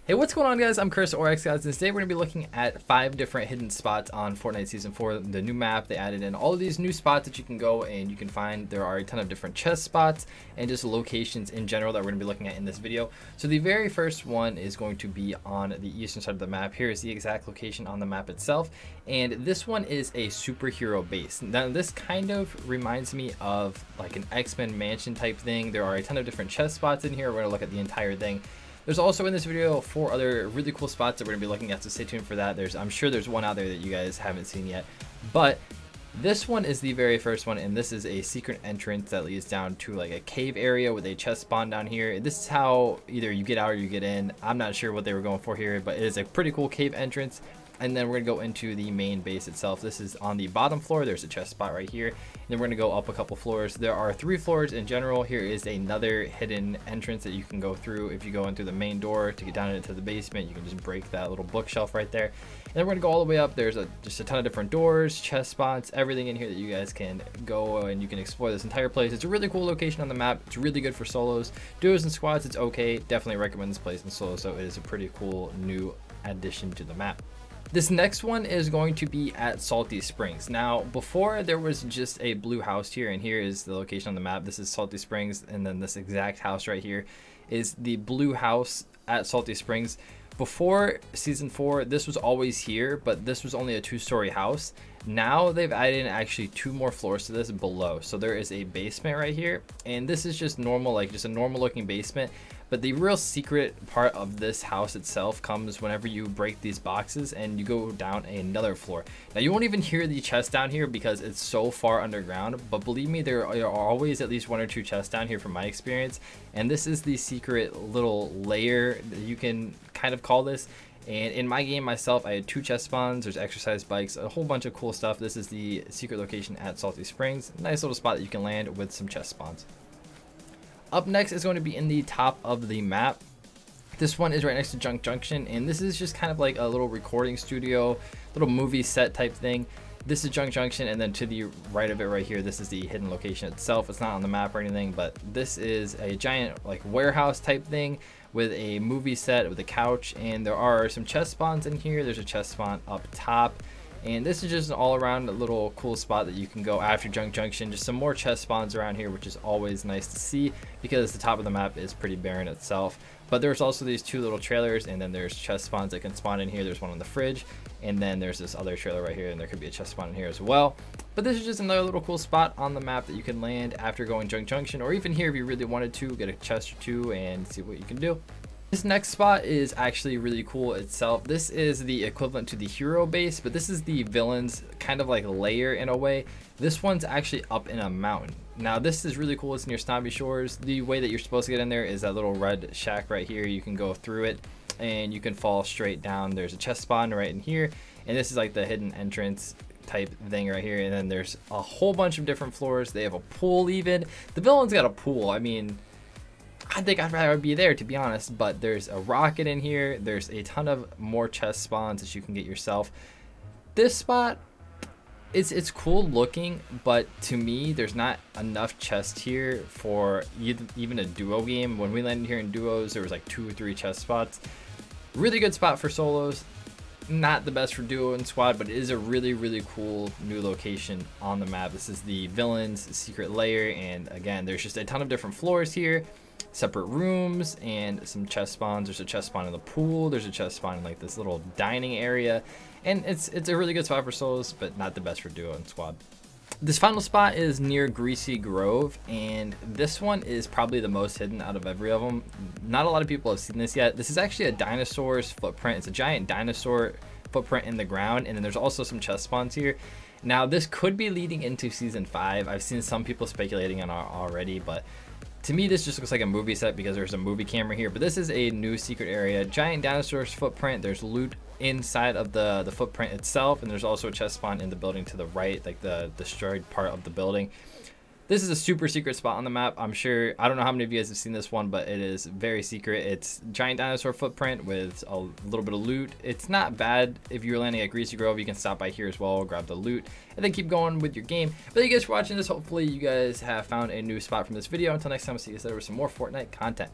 Hey, what's going on, guys? I'm Chris or X Guys, and today we're going to be looking at 5 different hidden spots on Fortnite Season 4, the new map. They added in all of these new spots that you can go and you can find. There are a ton of different chest spots and just locations in general that we're going to be looking at in this video. So the very first one is going to be on the eastern side of the map. Here is the exact location on the map itself, and this one is a superhero base. Now, this kind of reminds me of like an X-Men mansion type thing. There are a ton of different chest spots in here. We're going to look at the entire thing. There's also in this video 4 other really cool spots that we're gonna be looking at, so stay tuned for that. I'm sure there's one out there that you guys haven't seen yet, but this one is the very first one, and this is a secret entrance that leads down to like a cave area with a chest spawn down here. This is how either you get out or you get in. I'm not sure what they were going for here, but it is a pretty cool cave entrance. And then we're gonna go into the main base itself. This is on the bottom floor. There's a chest spot right here. And then we're gonna go up a couple floors. There are 3 floors in general. Here is another hidden entrance that you can go through. If you go in through the main door to get down into the basement, you can just break that little bookshelf right there. And then we're gonna go all the way up. There's just a ton of different doors, chest spots, everything in here that you guys can go and you can explore this entire place. It's a really cool location on the map. It's really good for solos. Duos and squads, it's okay. Definitely recommend this place in solo, so it is a pretty cool new addition to the map. This next one is going to be at Salty Springs. Now, before there was just a blue house here, and here is the location on the map. This is Salty Springs, and then this exact house right here is the blue house at Salty Springs. Before Season 4, this was always here, but this was only a 2-story house. Now they've added in actually 2 more floors to this below. So there is a basement right here, and this is just normal, like just a normal looking basement. But the real secret part of this house itself comes whenever you break these boxes and you go down another floor. Now, you won't even hear the chest down here because it's so far underground, but believe me, there are always at least 1 or 2 chests down here from my experience. And this is the secret little layer that you can kind of call this. And in my game myself, I had 2 chest spawns, there's exercise bikes, a whole bunch of cool stuff. This is the secret location at Salty Springs. Nice little spot that you can land with some chest spawns. Up next is going to be in the top of the map. This one is right next to Junk Junction, and this is just kind of like a little recording studio, little movie set type thing. This is Junk Junction, and then to the right of it right here, this is the hidden location itself. It's not on the map or anything, but this is a giant like warehouse type thing with a movie set with a couch, and there are some chest spawns in here. There's a chest spawn up top. And this is just an all-around little cool spot that you can go after Junk Junction. Just some more chest spawns around here, which is always nice to see because the top of the map is pretty barren itself. But there's also these 2 little trailers, and then there's chest spawns that can spawn in here. There's one on the fridge, and then there's this other trailer right here, and there could be a chest spawn in here as well. But this is just another little cool spot on the map that you can land after going Junk Junction, or even here if you really wanted to, get a chest or 2 and see what you can do. This next spot is actually really cool itself. This is the equivalent to the hero base, but this is the villain's kind of like layer in a way. This one's actually up in a mountain. Now this is really cool. It's near Snobby Shores. The way that you're supposed to get in there is that little red shack right here. You can go through it and you can fall straight down. There's a chest spawn right in here, and this is like the hidden entrance type thing right here. And then there's a whole bunch of different floors. They have a pool even. The villain's got a pool. I mean, I think I'd rather be there, to be honest, but there's a rocket in here. There's a ton of more chest spawns that you can get yourself. This spot, it's cool looking, but to me, there's not enough chest here for even a duo game. When we landed here in duos, there was like 2 or 3 chest spots. Really good spot for solos. Not the best for duo and squad, but it is a really, really cool new location on the map. This is the villain's secret lair, and again, there's just a ton of different floors here. Separate rooms and some chest spawns. There's a chest spawn in the pool. There's a chest spawn in like this little dining area, and it's a really good spot for solos, but not the best for duo and squad. This final spot is near Greasy Grove, and this one is probably the most hidden out of every of them. Not a lot of people have seen this yet. This is actually a dinosaur's footprint. It's a giant dinosaur footprint in the ground, and then there's also some chest spawns here. Now this could be leading into Season 5. I've seen some people speculating on it already, but to me, this just looks like a movie set because there's a movie camera here. But this is a new secret area. Giant dinosaur's footprint. There's loot inside of the footprint itself. And there's also a chest spawn in the building to the right, like the destroyed part of the building. This is a super secret spot on the map. I'm sure, I don't know how many of you guys have seen this one, but it is very secret. It's giant dinosaur footprint with a little bit of loot. It's not bad. If you're landing at Greasy Grove, you can stop by here as well, grab the loot, and then keep going with your game. But thank you guys for watching this. Hopefully you guys have found a new spot from this video. Until next time, I'll see you guys later with some more Fortnite content.